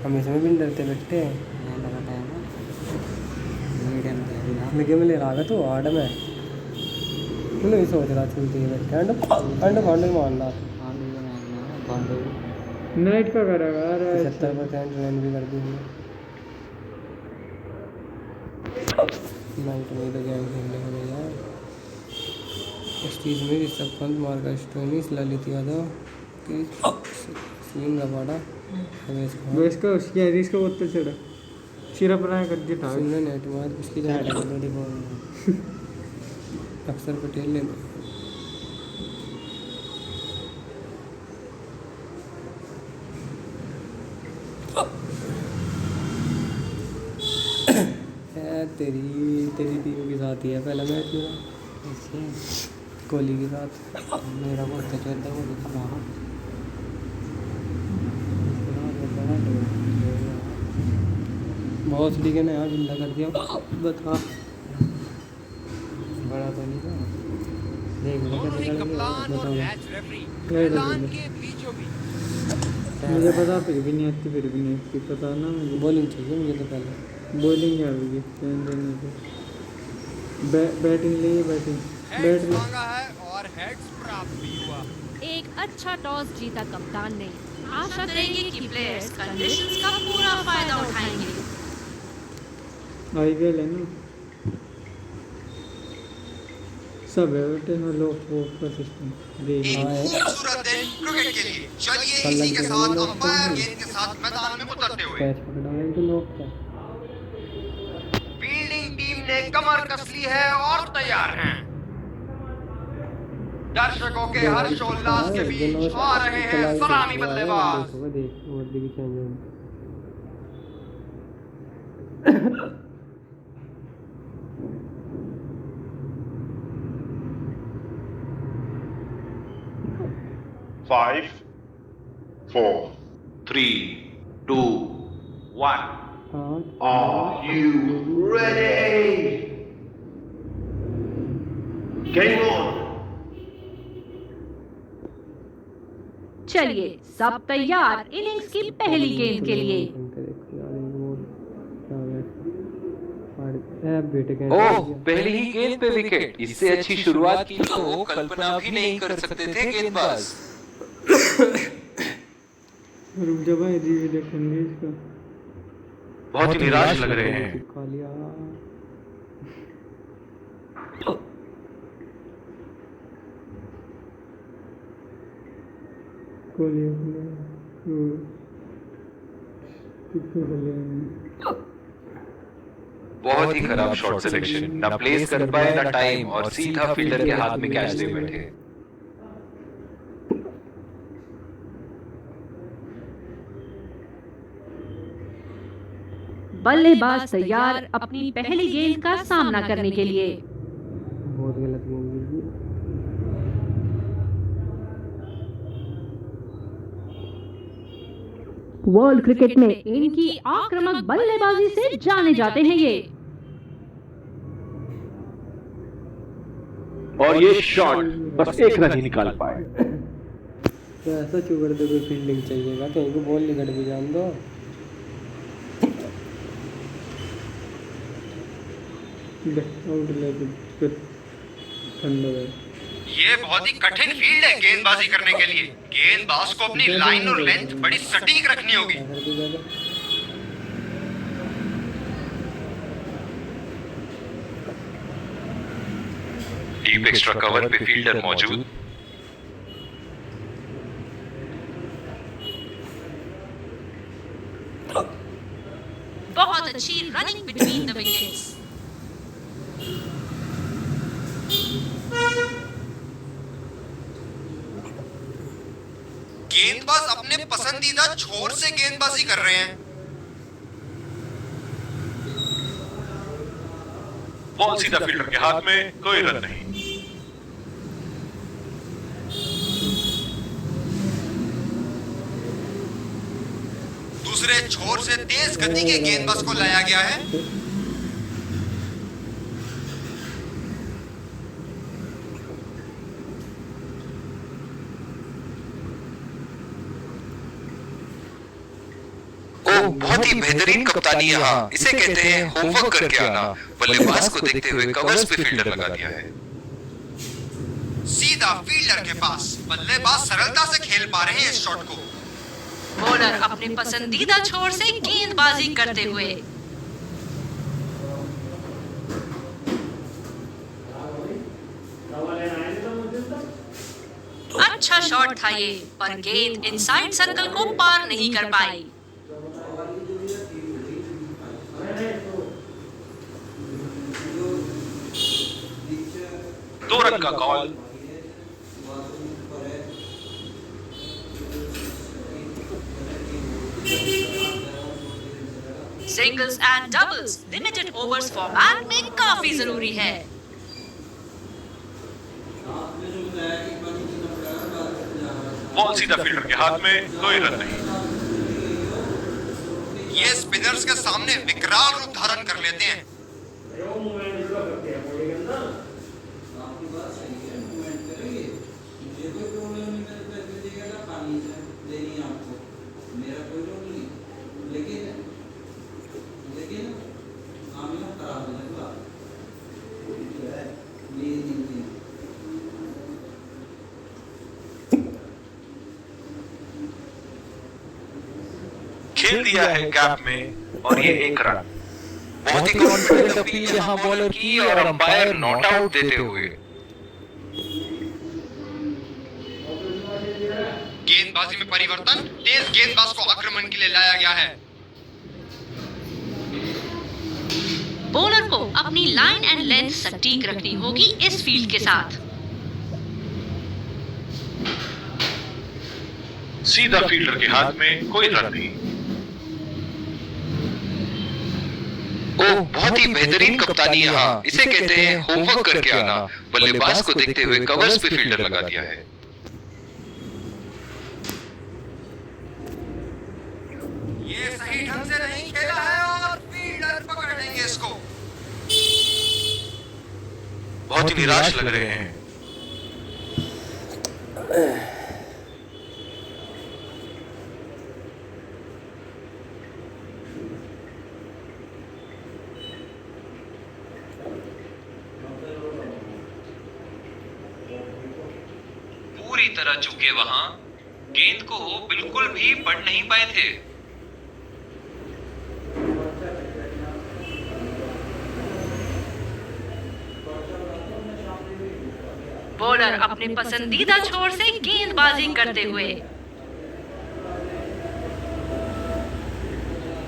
हम इसमें भी नहीं डरते बेटे। लगा टाइम मीडियम मैं गेम ले रहा तो आड़ में तूने भी सोच रहा चलती है बेटे अंड अंड फांड मारना नाइट का करेगा यार 70% रन भी कर दी हमने। नाइट में तो गेम खेलने को भैया इस चीज़ में ऋषभ पंत मार्कस स्टोइनिस ललित यादव की सीन रबाडा बेस का उसकी हरीश का बहुत चढ़ा सिरप बना कर दिया था सुनने नेट मार उसकी जगह अक्सर पटेल ले लो। तेरी तेरी टीम के साथ ही है पहला मैच मेरा कोहली के साथ। मेरा बहुत चलता वो दिखा बहुत लीग ने यहाँ जिंदा कर दिया बता बड़ा तो नहीं था देख मुझे पता फिर भी नहीं आती पता ना मुझे बॉलिंग चाहिए मुझे तो पहले बॉलिंग आ गई बैटिंग ले बैटिंग मांगा है और हेड्स प्राप्त भी हुआ। एक अच्छा टॉस जीता कप्तान ने। आशा करेंगे कि प्लेयर्स कंडीशंस का पूरा फायदा उठाएंगे। आईपीएल है ना सब है बेटे हेलो वो का सिस्टम एक खूबसूरत दिन क्रिकेट के लिए चलिए इसी के साथ अंपायर गेंद के साथ मैदान में उतरते हुए कैच पकड़ा तो लोग क्या फील्डिंग टीम ने कमर कस ली है और तैयार हैं। दर्शकों के हर्षोल्लास के बीच आ रहे हैं सलामी बल्लेबाज। देख वर्दी भी चेंज हो 5, 4, 3, 2, 1. Are you ready? Game on. चलिए सब तैयार इनिंग्स की पहली गेंद के लिए। ओह पहली ही गेंद पे विकेट। इससे अच्छी शुरुआत की तो कल्पना भी नहीं कर सकते थे गेंदबाज। रुक जा भाई रिव्यू देखेंगे इसका। बहुत ही निराश लग रहे हैं। बहुत ही खराब शॉट सिलेक्शन, ना प्लेस कर पाए ना टाइम, और सीधा फील्डर के हाथ में कैच दे बैठे। बल्लेबाज तैयार अपनी पहली गेंद का सामना करने के लिए। बहुत गलत गेंद। वर्ल्ड क्रिकेट में इनकी आक्रामक बल्लेबाजी से जाने जाते हैं ये। और ये शॉट बस एक रन ही निकाल पाए। तो ऐसा क्यों कर दो, कोई फील्डिंग चाहिएगा कहीं को बॉल निकट भी जान दो। ये बहुत ही कठिन फील्ड है गेंदबाजी करने के लिए। गेंदबाज को अपनी लाइन और लेंथ बड़ी सटीक रखनी होगी। डीप एक्स्ट्रा कवर पे फील्डर मौजूद। बहुत अच्छी रनिंग बिटवीन द विकेट्स। गेंदबाज अपने पसंदीदा छोर से गेंदबाजी कर रहे हैं। बॉल सीधा फील्डर के हाथ में, कोई रन नहीं। दूसरे छोर से तेज गति के गेंदबाज को लाया गया है। बहुत ही बेहतरीन कप्तानी यहाँ, इसे कहते हैं होमवर्क करके आना। बल्लेबाज को देखते हुए कवर्स पे फील्डर लगा दिया है। सीधा फील्डर के पास, बल्लेबाज सरलता से खेल पा रहे हैं इस शॉट को। बॉलर अपने पसंदीदा छोर से गेंदबाजी करते हुए। अच्छा शॉट था ये, पर गेंद इनसाइड सर्कल को पार नहीं कर पाई। दो रन का call. Singles and doubles limited overs format में काफी जरूरी है। बॉल सीधा फील्डर के हाथ में, कोई रन नहीं। ये स्पिनर्स के सामने विकराल रूप धारण कर लेते हैं। खेल दिया है गैप में और ये एक रन। बहुत ही कॉन्फिडेंट अपील यहाँ बॉलर की और अंपायर नॉट आउट देते हुए। गेंदबाजी में परिवर्तन, तेज गेंदबाज को आक्रमण के लिए लाया गया है। बॉलर को अपनी लाइन एंड लेंथ सटीक रखनी होगी इस फील्ड के साथ। सीधा फील्डर के हाथ में, कोई रन नहीं। बहुत ही बेहतरीन कप्तानी यहाँ, इसे कहते हैं होमवर्क करके आना। बल्लेबाज को देखते हुए कवर्स पे फील्डर लगा दिया है। ये सही ढंग से नहीं खेला है और फील्डर पकड़ लेंगे इसको। बहुत ही निराश लग रहे हैं। पूरी तरह चूके वहां, गेंद को बिल्कुल भी पढ़ नहीं पाए थे। बॉलर अपने पसंदीदा छोर से गेंदबाजी करते हुए।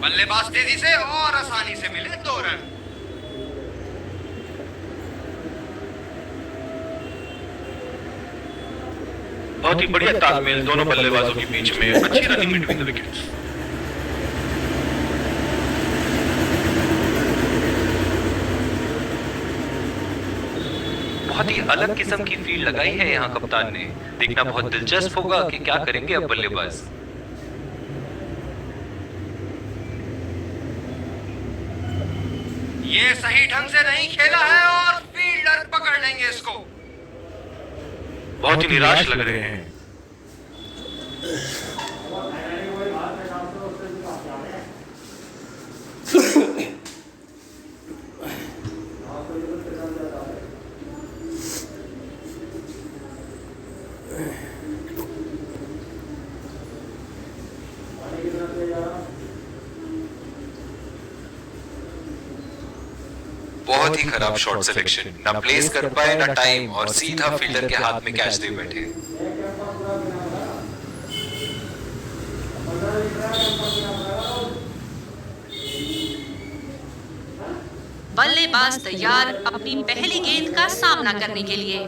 बल्लेबाज तेजी से और आसानी से मिले 2 रन। बहुत ही बढ़िया तालमेल दोनों बल्लेबाजों के बीच में, अच्छी रनिंग बिटवीन द विकेट्स। बहुत ही अलग किस्म की फील्ड लगाई है यहाँ कप्तान ने। देखना बहुत दिलचस्प होगा कि क्या करेंगे अब बल्लेबाज। ये सही ढंग से नहीं खेला है और फील्डर पकड़ लेंगे इसको। बहुत ही निराश लग रहे हैं। बहुत ही खराब शॉट सिलेक्शन, ना प्लेस कर पाए ना टाइम, और सीधा फील्डर के हाथ में कैच दे बैठे। बल्लेबाज तैयार अपनी पहली गेंद का सामना करने के लिए।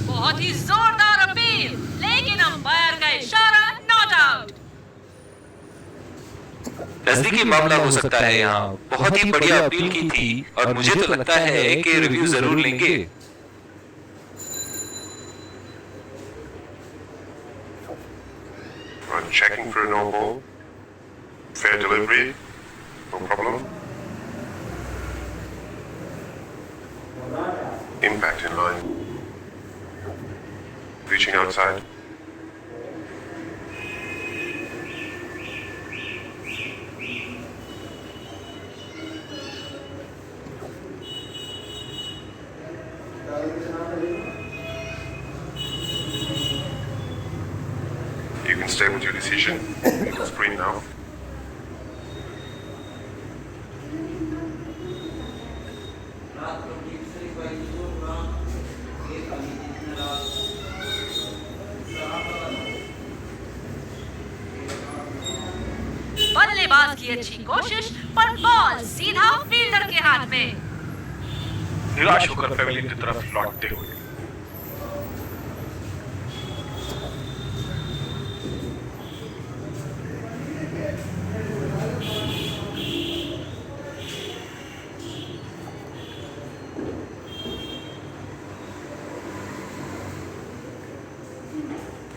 बहुत ही जोरदार अपील, लेकिन अंपायर का इशारा नॉट आउट। नजदीकी मामला हो सकता है यहाँ। बहुत ही बढ़िया अपील की थी और मुझे तो लगता है कि रिव्यू जरूर लेंगे। Checking for a no ball. Fair delivery. No problem. Impact in line. Reaching outside. can stay with your decision. It's green now. बल्लेबाज की अच्छी कोशिश पर बॉल सीधा फील्डर के हाथ में। निराश होकर पेवेलियन की तरफ लौटते हुए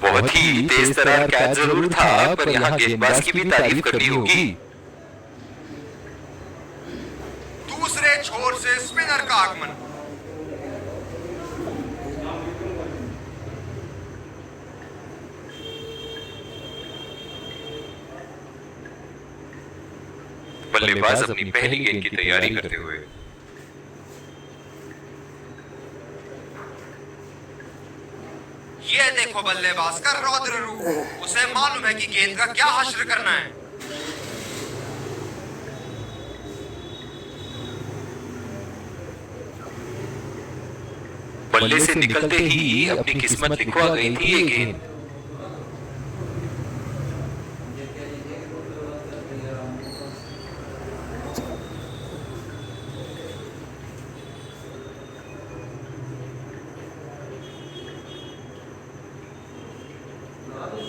बहुत ही तेज तर्रार कैच जरूर था, पर यहाँ गेंदबाज की भी तारीफ करनी होगी। दूसरे छोर से स्पिनर का आगमन। बल्लेबाज अपनी पहली गेंद की तैयारी करते हुए ये देखो बल्लेबाज का रौद्र रूप। उसे मालूम है कि गेंद का क्या हश्र करना है। बल्ले से निकलते ही अपनी किस्मत लिखवा गई थी ये गेंद।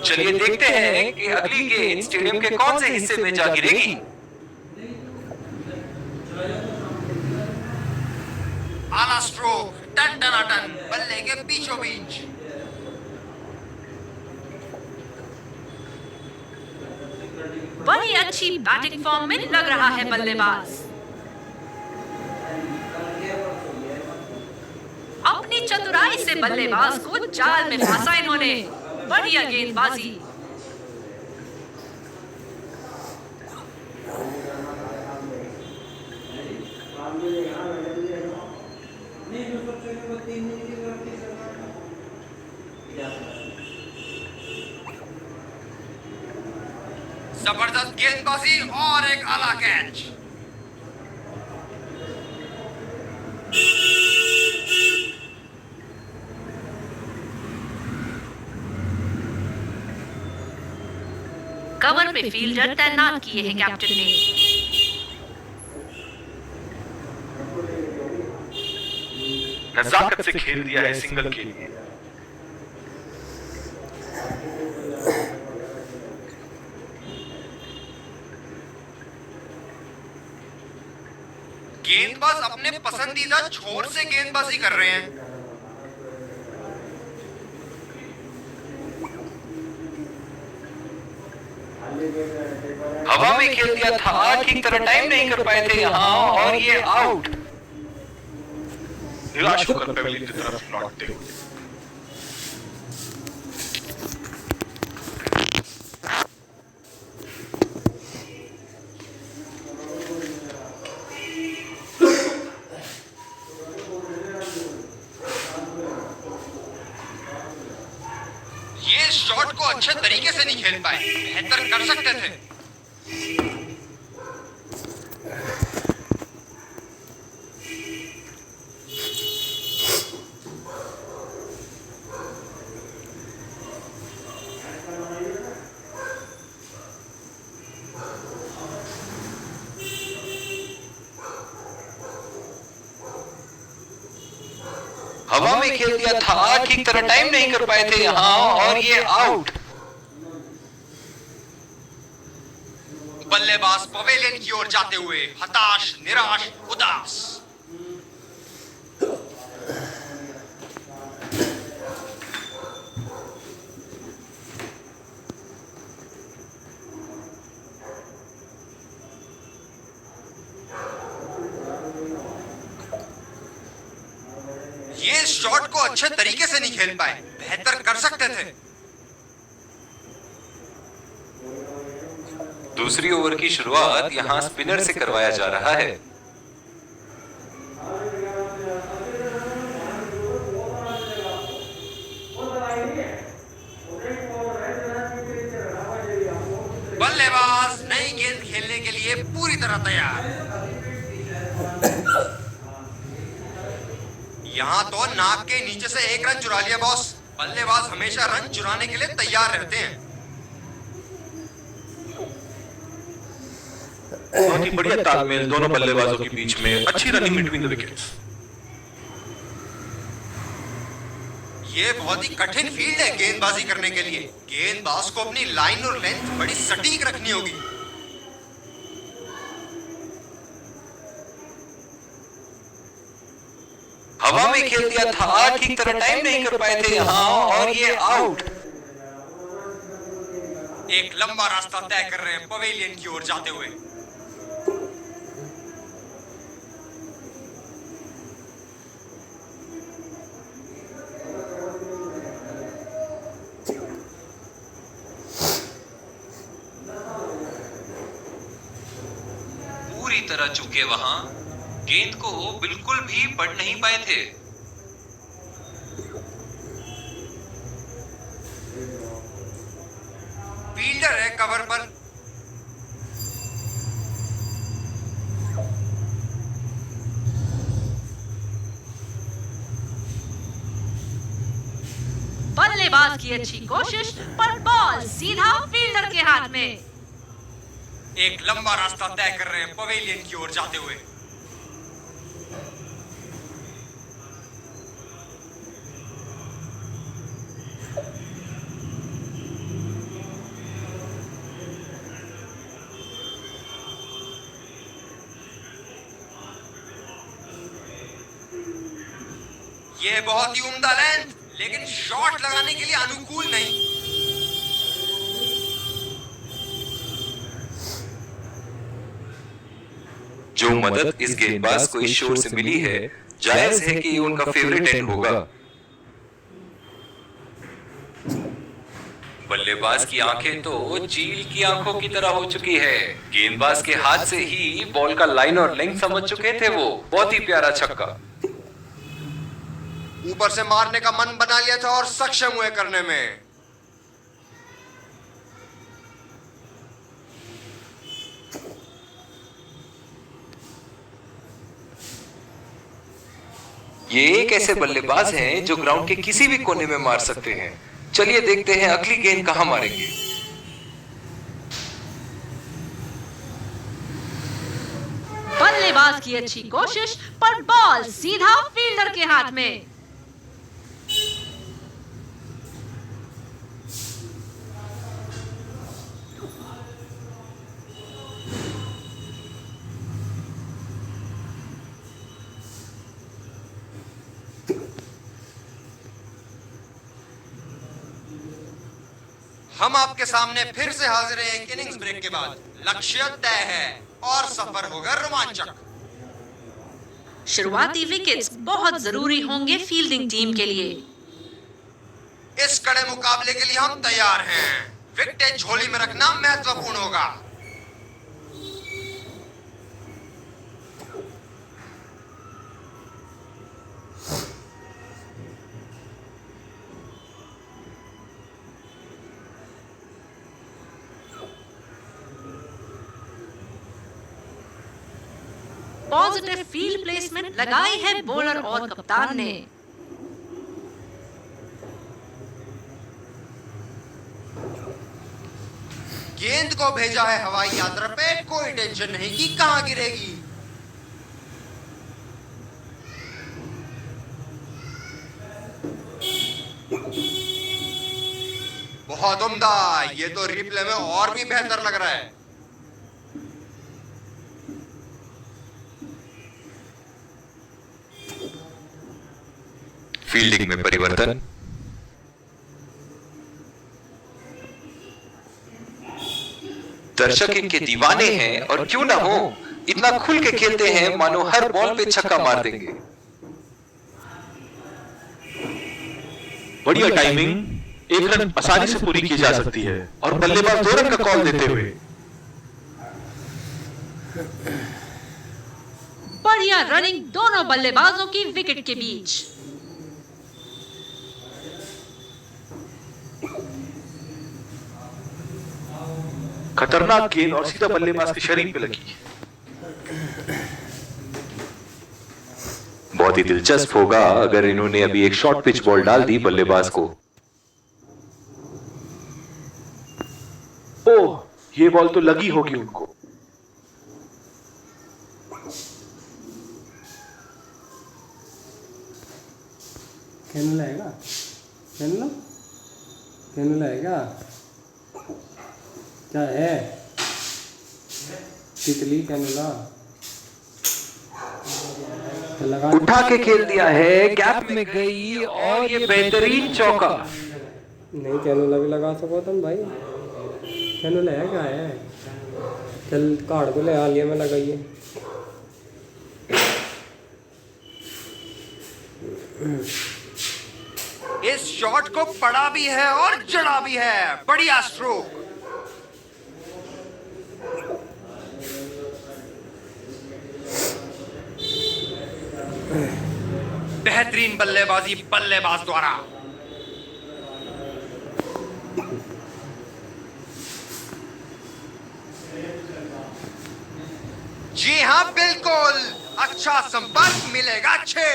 चलिए देखते हैं कि अगली गेंद स्टेडियम के कौन से हिस्से में जा गिरेगी। आला स्ट्रोक, टन टनाटन, बल्ले के बीचों बीच। बड़ी अच्छी बैटिंग फॉर्म में लग रहा है बल्लेबाज। अपनी चतुराई से बल्लेबाज को जाल में फंसा इन्होंने। बढ़िया गेंदबाजी। जबरदस्त गेंदबाजी और एक आला कैच। कवर पे फील्डर तैनात किए हैं कैप्टन ने। नजाकत से खेल दिया है सिंगल के लिए। गेंदबाज अपने पसंदीदा छोर से गेंदबाजी कर रहे हैं। हवा में खेल दिया था, ठीक तरह टाइम नहीं कर पाए थे यहाँ, और ये आउट। निराश होकर पेवेलियन की तरफ लौटते हुए ये शॉट को अच्छे तरीके से नहीं खेल पाए, बेहतर कर सकते थे। हवा में खेल दिया था, ठीक तरह टाइम नहीं कर पाए थे यहाँ, और ये आउट। बल्लेबाज पवेलियन की ओर जाते हुए हताश, निराश, उदास। ये शॉट को अच्छे तरीके से नहीं खेल पाए, बेहतर कर सकते थे। दूसरी ओवर की शुरुआत यहाँ स्पिनर से करवाया जा रहा है। तरह तैयार। यहाँ तो नाक के नीचे से एक रन चुरा लिया बॉस। बल्लेबाज हमेशा रन चुराने के लिए तैयार रहते हैं। बहुत ही बढ़िया तालमेल दोनों बल्लेबाजों के बीच में, अच्छी रनिंग बिटवीन द विकेट्स। ये बहुत ही कठिन फील्ड है गेंदबाजी करने के लिए। गेंदबाज को अपनी लाइन और लेंथ बड़ी सटीक रखनी होगी। हवा में खेल दिया था, ठीक तरह टाइम नहीं कर पाए थे यहाँ, और ये आउट। एक लंबा रास्ता तय कर रहे हैं पवेलियन की ओर जाते हुए। पूरी तरह झुके वहां, गेंद को बिल्कुल भी पढ़ नहीं पाए थे। फील्डर है कवर पर। बल्लेबाज की अच्छी कोशिश पर बॉल सीधा फील्डर के हाथ में। एक लंबा रास्ता तय कर रहे हैं पवेलियन की ओर जाते हुए। ये बहुत ही उम्दा लेंथ, लेकिन शॉट लगाने के लिए अनुकूल नहीं। जो मदद इस गेंदबाज को इस शोर से मिली है, जायज है कि ये उनका फेवरेट एंड होगा। बल्लेबाज की आंखें तो चील की आंखों की तरह हो चुकी है। गेंदबाज के हाथ से ही बॉल का लाइन और लेंथ समझ चुके थे वो। बहुत ही प्यारा छक्का। ऊपर से मारने का मन बना लिया था और सक्षम हुए करने में। ये एक ऐसे बल्लेबाज हैं जो ग्राउंड के किसी भी कोने में मार सकते हैं। चलिए देखते हैं अगली गेंद कहां मारेंगे। बल्लेबाज की अच्छी कोशिश पर बॉल सीधा फील्डर के हाथ में। हम आपके सामने फिर से हाजिर हैं एक इनिंग्स ब्रेक के बाद। लक्ष्य तय है और सफर होगा रोमांचक। शुरुआती विकेट्स बहुत जरूरी होंगे फील्डिंग टीम के लिए। इस कड़े मुकाबले के लिए हम तैयार हैं। विकेट झोली में रखना महत्वपूर्ण होगा। पॉजिटिव फील्ड प्लेसमेंट लगाई है बॉलर और कप्तान ने। गेंद को भेजा है हवाई यात्रा पे, कोई टेंशन नहीं कि कहां गिरेगी। बहुत उम्दा। ये तो रिप्ले में और भी बेहतर लग रहा है। फील्डिंग में परिवर्तन। दर्शक इनके दीवाने हैं और क्यों ना हो, इतना खुल के खेलते हैं मानो हर बॉल पे छक्का मार देंगे। बढ़िया टाइमिंग, एक रन आसानी से पूरी की जा सकती है और बल्लेबाज 2 रन का कॉल देते हुए। बढ़िया रनिंग दोनों बल्लेबाजों की विकेट के बीच। खतरनाक गेंद और सीधा बल्लेबाज के शरीर पे लगी। बहुत ही दिलचस्प होगा अगर इन्होंने अभी एक शॉर्ट पिच बॉल डाल दी बल्लेबाज को। ओह, ये बॉल तो लगी होगी उनको। कैनुला है क्या? कैनुला? कैनुला है क्या? क्या है? तितली कैनुला लगा उठा के खेल दिया है, गैप में गई और ये बेहतरीन चौका। नहीं, कैनुला भी लगा सको तुम भाई। कैनुला है क्या है? चल कार्ड को ले आ लिया, मैं लगाइए। इस शॉट को पड़ा भी है और जड़ा भी है। बढ़िया स्ट्रोक। बेहतरीन बल्लेबाजी बल्लेबाज द्वारा। जी हां, बिल्कुल अच्छा संपर्क मिलेगा। अच्छे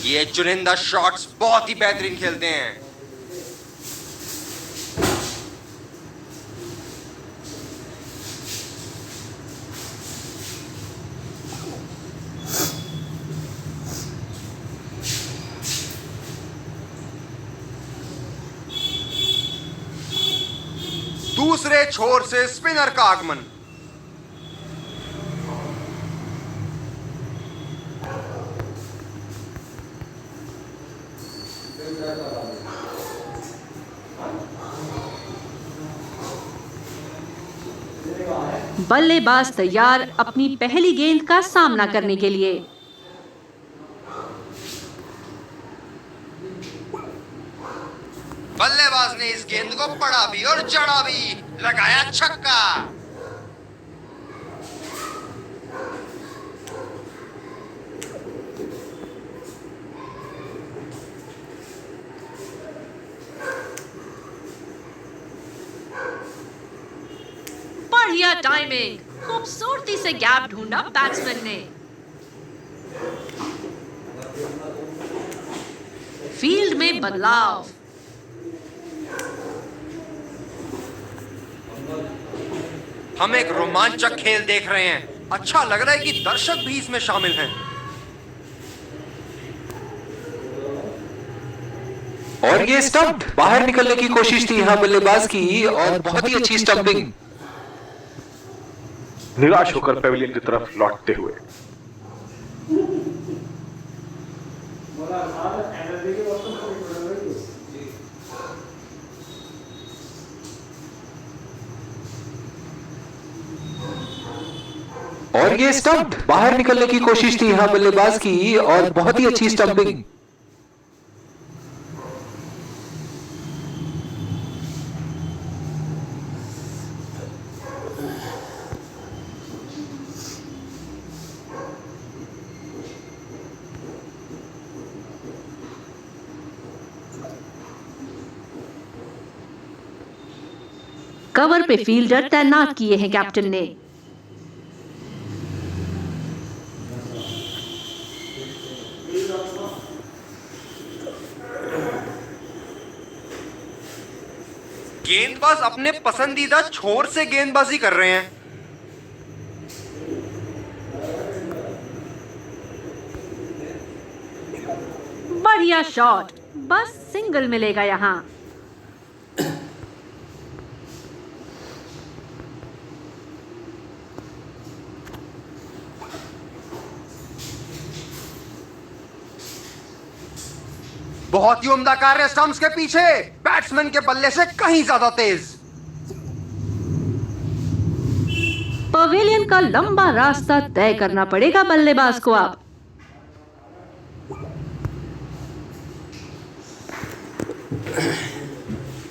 ये चुनिंदा शॉट्स बहुत ही बेहतरीन खेलते हैं। दूसरे छोर से स्पिनर का आगमन। बल्लेबाज तैयार अपनी पहली गेंद का सामना करने के लिए। बल्लेबाज ने इस गेंद को पड़ा भी और जड़ा भी। लगाया छक्का। बढ़िया टाइमिंग, खूबसूरती से गैप ढूंढा बैट्समैन ने। फील्ड में बदलाव। हम एक रोमांचक खेल देख रहे हैं। अच्छा लग रहा है कि दर्शक भी इसमें शामिल हैं। और ये स्टंप, बाहर निकलने की कोशिश थी यहां बल्लेबाज की और बहुत ही अच्छी स्टंपिंग। निराश होकर पेविलियन की तरफ लौटते हुए। और ये स्टंप, बाहर निकलने की कोशिश थी यहां बल्लेबाज की और बहुत ही अच्छी स्टंपिंग। कवर पे फील्डर तैनात किए हैं कैप्टन ने। गेंदबाज अपने पसंदीदा छोर से गेंदबाजी कर रहे हैं। बढ़िया शॉट, बस सिंगल मिलेगा यहां। बहुत ही उम्दा कार्य स्टंप्स के पीछे। बैट्समैन के बल्ले से कहीं ज्यादा तेज। पवेलियन का लंबा रास्ता तय करना पड़ेगा बल्लेबाज को अब।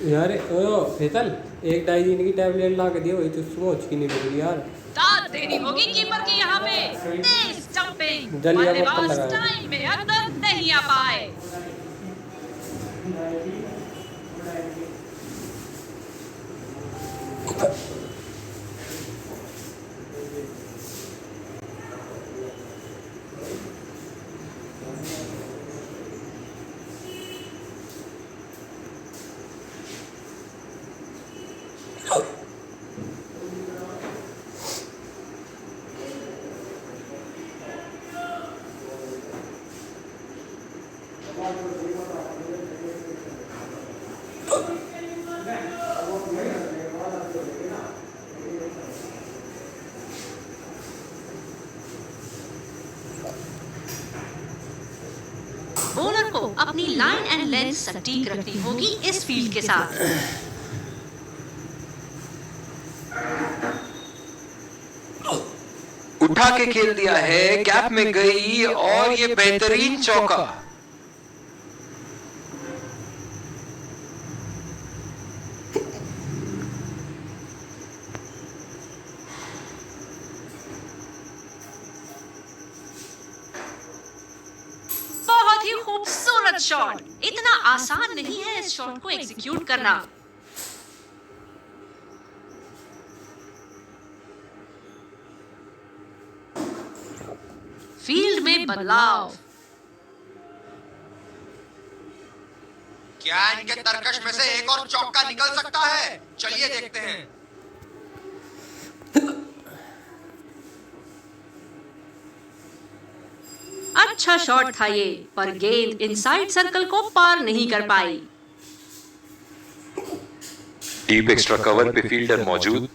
यार ओ फेतल, एक डाइजीन की टैबलेट ला के दियो, वही तो सोच की नहीं लग रही यार। दाद देनी होगी कीपर की यहाँ पे। तेज स्टंपिंग, दलिया बल्लेबाज बत्तन लगाया। टाइम में अंदर नहीं आ पाए। बॉलर को अपनी लाइन एंड लेंथ सटीक रखनी होगी इस फील्ड के साथ। उठा के खेल दिया है, गैप में गई और ये बेहतरीन चौका। बहुत ही खूबसूरत शॉट। इतना आसान नहीं है इस शॉट को एग्जीक्यूट करना। फील्ड में बदलाव। क्या इनके तरकश में से एक और चौका निकल सकता है? चलिए देखते हैं। अच्छा शॉट था ये, पर गेंद इनसाइड सर्कल को पार नहीं कर पाई। डीप एक्स्ट्रा कवर पे फील्डर मौजूद।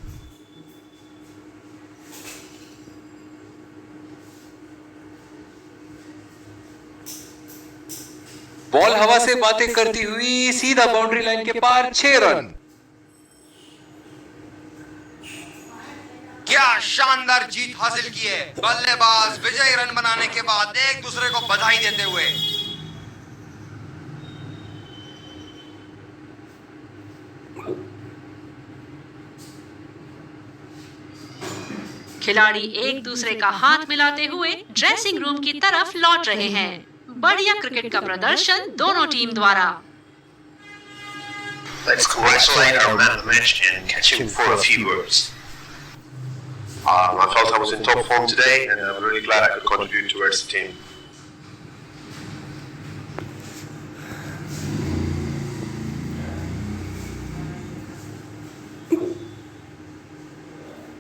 बॉल हवा से बातें करती हुई सीधा बाउंड्री लाइन के पार 6 रन। क्या शानदार जीत हासिल की है बल्लेबाज विजयी रन बनाने के बाद एक दूसरे को बधाई देते हुए। खिलाड़ी एक दूसरे का हाथ मिलाते हुए ड्रेसिंग रूम की तरफ लौट रहे हैं। बढ़िया क्रिकेट का प्रदर्शन दोनों टीम द्वारा। Let's congratulate our man of the match and catch him for a few words. I felt I was in top form today, and I'm really glad I could contribute towards the team.